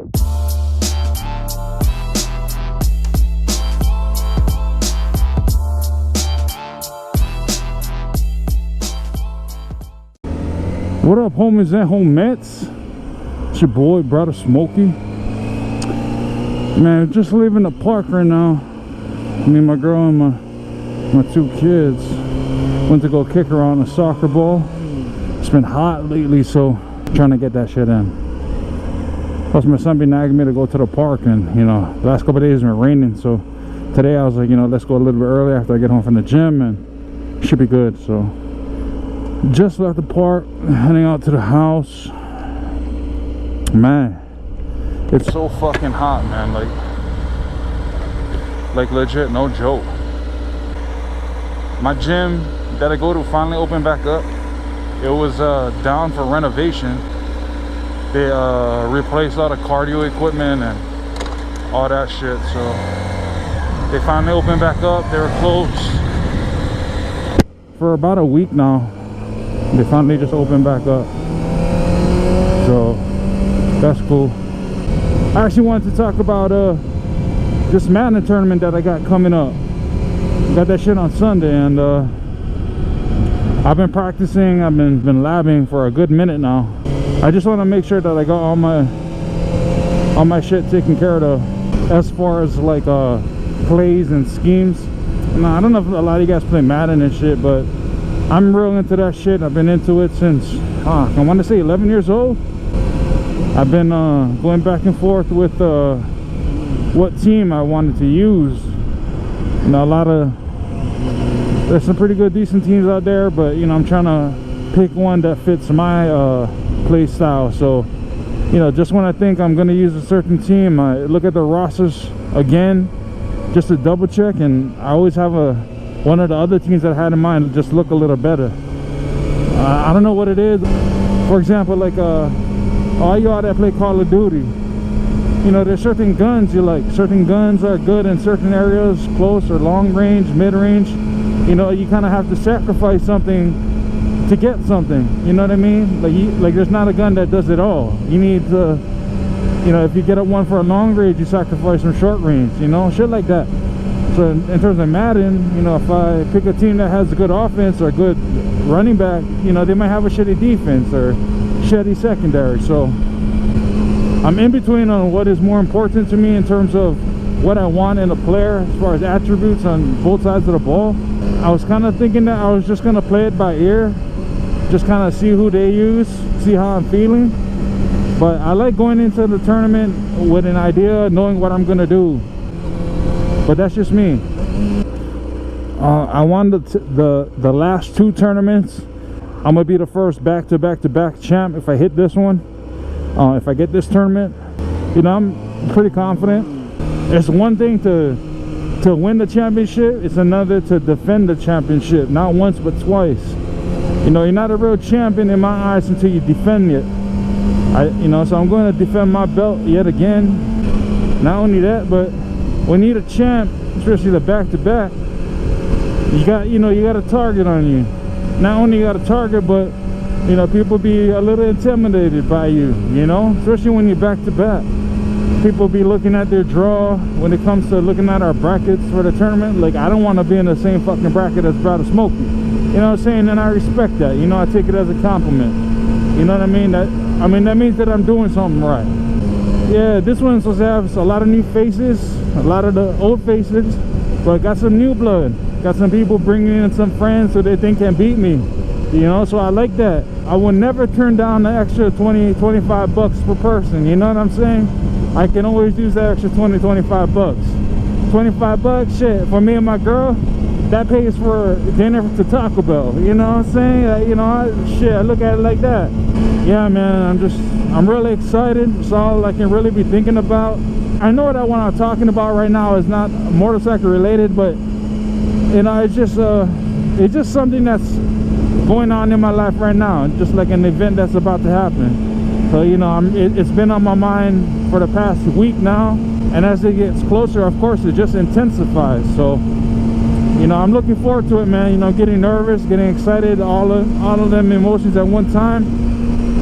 What up, homies and homettes? It's your boy, Bradah Smokey. Man, just leaving the park right now. Me and my girl and my two kids went to go kick around a soccer ball. It's been hot lately, so trying to get that shit in. Plus my son been nagging me to go to the park, and you know, the last couple of days it's been raining, so today I was like, you know, let's go a little bit early after I get home from the gym, and should be good. So just left the park, heading out to the house. Man, it's so fucking hot, man. Like legit, no joke. My gym that I go to finally opened back up. It was down for renovation. They replaced all the cardio equipment and all that shit, so they finally opened back up. They were closed for about a week now. They finally just opened back up, so that's cool. I actually wanted to talk about this Madden tournament that I got coming up. Got that shit on Sunday, and I've been practicing. I've been labbing for a good minute now. I just want to make sure that I got all my shit taken care of as far as like plays and schemes. Now, I don't know if a lot of you guys play Madden and shit, but I'm real into that shit. I've been into it since I want to say 11 years old. I've been going back and forth with what team I wanted to use. You know, there's some pretty good decent teams out there, but you know, I'm trying to pick one that fits my play style. So you know, just when I think I'm going to use a certain team, I look at the rosters again just to double check, and I always have one of the other teams that I had in mind just look a little better. I don't know what it is. For example, like all y'all that play Call of Duty, you know, there's certain guns you like. Certain guns are good in certain areas, close or long range, mid range. You know, you kind of have to sacrifice something to get something. You know what I mean? Like there's not a gun that does it all. You need to, you know, if you get up one for a long range, you sacrifice some short range. You know, shit like that. So in terms of Madden, you know, if I pick a team that has a good offense or a good running back, you know, they might have a shitty defense or shitty secondary. So I'm in between on what is more important to me in terms of what I want in a player as far as attributes on both sides of the ball. I was kind of thinking that I was just going to play it by ear, just kind of see who they use, see how I'm feeling. But I like going into the tournament with an idea, knowing what I'm going to do. But that's just me. I won the last two tournaments. I'm gonna be the first back-to-back champ if I hit this one. If I get this tournament, you know, I'm pretty confident. It's one thing to win the championship. It's another to defend the championship. Not once but twice. You know, you're not a real champion in my eyes until you defend it. You know, so I'm going to defend my belt yet again. Not only that, but when you need a champ, especially the back-to-back, you got a target on you. Not only you got a target, but you know, people be a little intimidated by you, you know, especially when you're back-to-back. People be looking at their draw when it comes to looking at our brackets for the tournament. Like, I don't want to be in the same fucking bracket as Bradah Smokey. You know what I'm saying? And I respect that. You know, I take it as a compliment. You know what I mean? That means that I'm doing something right. Yeah, this one's supposed to have a lot of new faces, a lot of the old faces, but got some new blood. Got some people bringing in some friends who they think can beat me. You know, so I like that. I will never turn down the extra 20-25 bucks per person. You know what I'm saying? I can always use that extra 20-25 bucks. 25 bucks, shit, for me and my girl, that pays for dinner to Taco Bell. You know what I'm saying? You know, shit, I look at it like that. Yeah, man, I'm really excited. It's all I can really be thinking about. I know that what I'm talking about right now is not motorcycle related, but you know, it's just something that's going on in my life right now, just like an event that's about to happen. So you know, it's been on my mind for the past week now, and as it gets closer, of course, it just intensifies. So you know, I'm looking forward to it, man. You know, getting nervous, getting excited, all of them emotions at one time.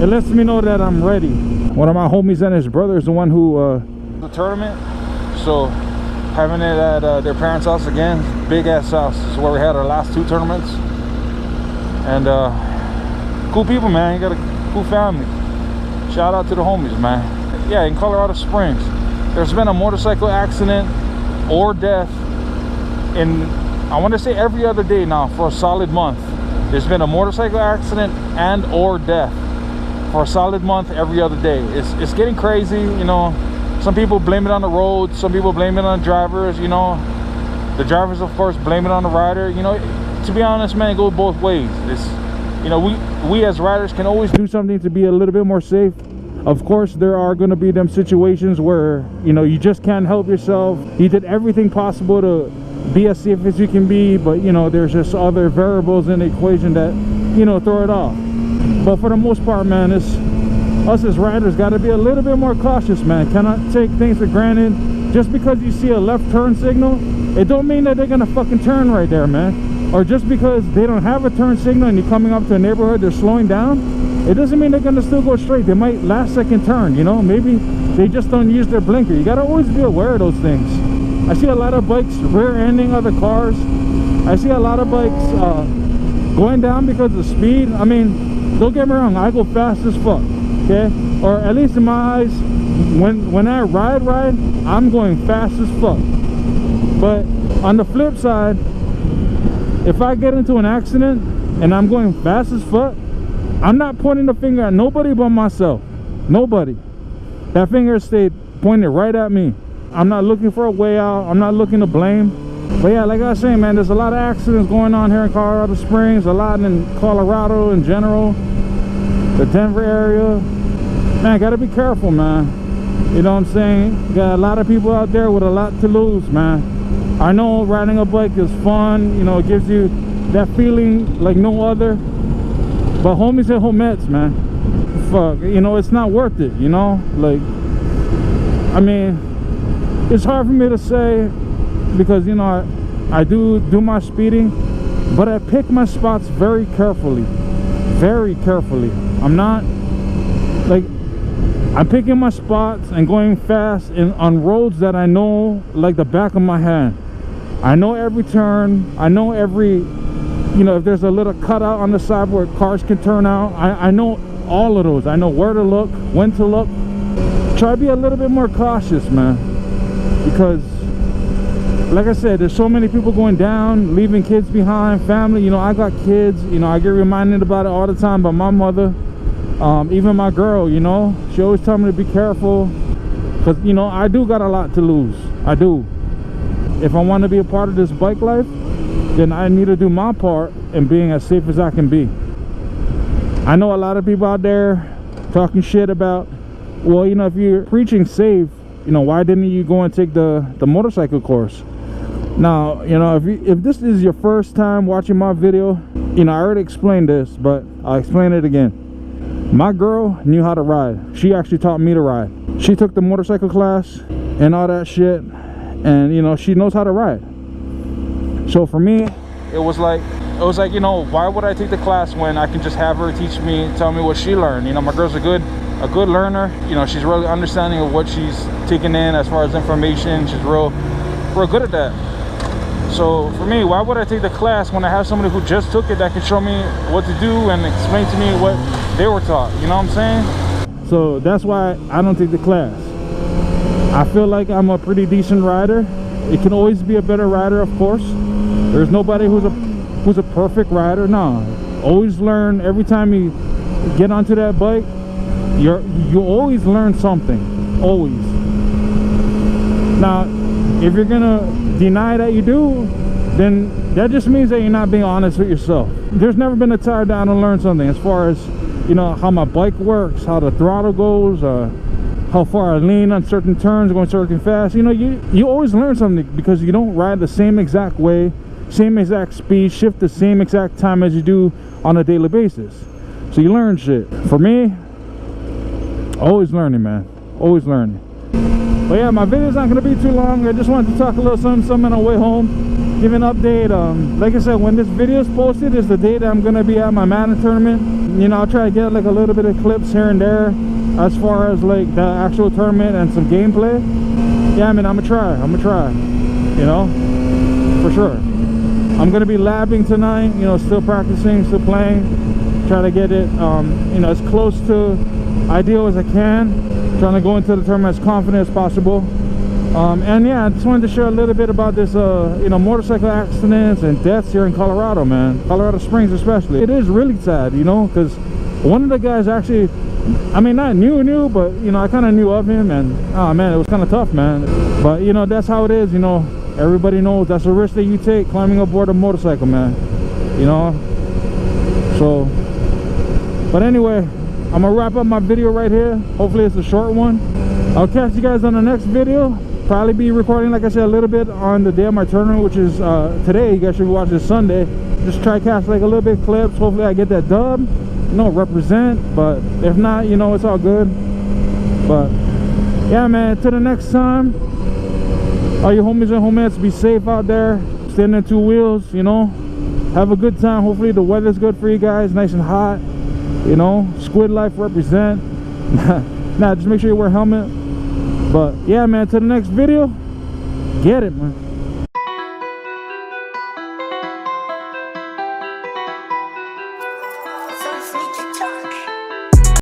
It lets me know that I'm ready. one of my homies and his brother is the one who the tournament. So having it at their parents' house again, big ass house. This is where we had our last 2 tournaments. And cool people, man. You got a cool family. Shout out to the homies, man. Yeah, in Colorado Springs, there's been a motorcycle accident or death in, I want to say, every other day now for a solid month. There's been a motorcycle accident and or death for a solid month every other day. It's getting crazy, you know. Some people blame it on the road, some people blame it on drivers, you know. The drivers, of course, blame it on the rider. You know, to be honest, man, it goes both ways. It's, you know, we as riders can always do something to be a little bit more safe. Of course, there are going to be them situations where, you know, you just can't help yourself. You did everything possible to be as safe as you can be, but, you know, there's just other variables in the equation that, you know, throw it off. But for the most part, man, it's us as riders got to be a little bit more cautious, man. Cannot take things for granted. Just because you see a left turn signal, it don't mean that they're gonna fucking turn right there, man. Or just because they don't have a turn signal and you're coming up to a neighborhood, they're slowing down, it doesn't mean they're gonna still go straight. They might last second turn, you know. Maybe they just don't use their blinker. You gotta always be aware of those things. I see a lot of bikes rear-ending other cars. I see a lot of bikes going down because of speed. I mean, don't get me wrong, I go fast as fuck, okay? Or at least in my eyes, when I ride, I'm going fast as fuck. But on the flip side, if I get into an accident and I'm going fast as fuck, I'm not pointing the finger at nobody but myself. Nobody. That finger stayed pointed right at me. I'm not looking for a way out. I'm not looking to blame. But yeah, like I was saying, man, there's a lot of accidents going on here in Colorado Springs, a lot in Colorado in general, the Denver area. Man, gotta be careful, man. You know what I'm saying? Got a lot of people out there with a lot to lose, man. I know riding a bike is fun, you know, it gives you that feeling like no other. But homies and homettes, man, fuck, you know, it's not worth it, you know? Like, I mean, it's hard for me to say because, you know, I do my speeding, but I pick my spots very carefully. Very carefully. I'm not, like, I'm picking my spots and going fast on roads that I know like the back of my hand. I know every turn. I know every, you know, if there's a little cutout on the side where cars can turn out. I know all of those. I know where to look, when to look. Try to be a little bit more cautious, man. Because, like I said, there's so many people going down, leaving kids behind, family. You know, I got kids. You know, I get reminded about it all the time by my mother. Even my girl, you know, she always tells me to be careful because, you know, I do got a lot to lose. I do. If I want to be a part of this bike life, then I need to do my part in being as safe as I can be. I know a lot of people out there talking shit about, well, you know, if you're preaching safe, you know, why didn't you go and take the motorcycle course? Now, you know, if this is your first time watching my video, you know, I already explained this, but I'll explain it again. My girl knew how to ride. She actually taught me to ride. She took the motorcycle class and all that shit, and, you know, she knows how to ride. So for me, it was like, you know, why would I take the class when I can just have her teach me, tell me what she learned? You know, my girl's a good learner. You know, she's really understanding of what she's taking in as far as information. She's real good at that. So for me, why would I take the class when I have somebody who just took it that can show me what to do and explain to me what they were taught? You know what I'm saying? So that's why I don't take the class. I feel like I'm a pretty decent rider. It can always be a better rider, of course. There's nobody who's a perfect rider. No, always learn. Every time you get onto that bike, you always learn something. Always. Now, if you're gonna deny that you do, then that just means that you're not being honest with yourself. There's never been a time down to learn something as far as, you know, how my bike works, how the throttle goes, how far I lean on certain turns, going certain fast. You know, you always learn something because you don't ride the same exact way, same exact speed, shift the same exact time as you do on a daily basis. So you learn shit. For me, always learning, man. Always learning. But yeah, my video's not going to be too long. I just wanted to talk a little something on the way home. Give an update. Like I said, when this video is posted is the day that I'm going to be at my Madden tournament. You know, I'll try to get like a little bit of clips here and there. as far as like the actual tournament and some gameplay, yeah, man, I'm gonna try, you know, for sure. I'm gonna be labbing tonight, you know, still practicing, still playing, trying to get it, you know, as close to ideal as I can, trying to go into the tournament as confident as possible. And yeah, I just wanted to share a little bit about this, you know, motorcycle accidents and deaths here in Colorado, man. Colorado Springs especially. It is really sad, you know, because one of the guys actually, I mean, not knew, but, you know, I kind of knew of him, and, oh, man, it was kind of tough, man. But, you know, that's how it is, you know. Everybody knows that's a risk that you take climbing aboard a motorcycle, man, you know. So, but anyway, I'm gonna wrap up my video right here. Hopefully it's a short one. I'll catch you guys on the next video. Probably be recording, like I said, a little bit on the day of my tournament, which is today. You guys should be watching this Sunday. Just try to catch like a little bit clips. Hopefully I get that dub, you know, represent. But if not, you know, it's all good. But yeah, man, till the next time, all you homies and homettes, be safe out there, standing on two wheels, you know, have a good time. Hopefully the weather's good for you guys, nice and hot, you know, squid life represent. Nah, just make sure you wear a helmet. But yeah, man, till the next video, get it, man.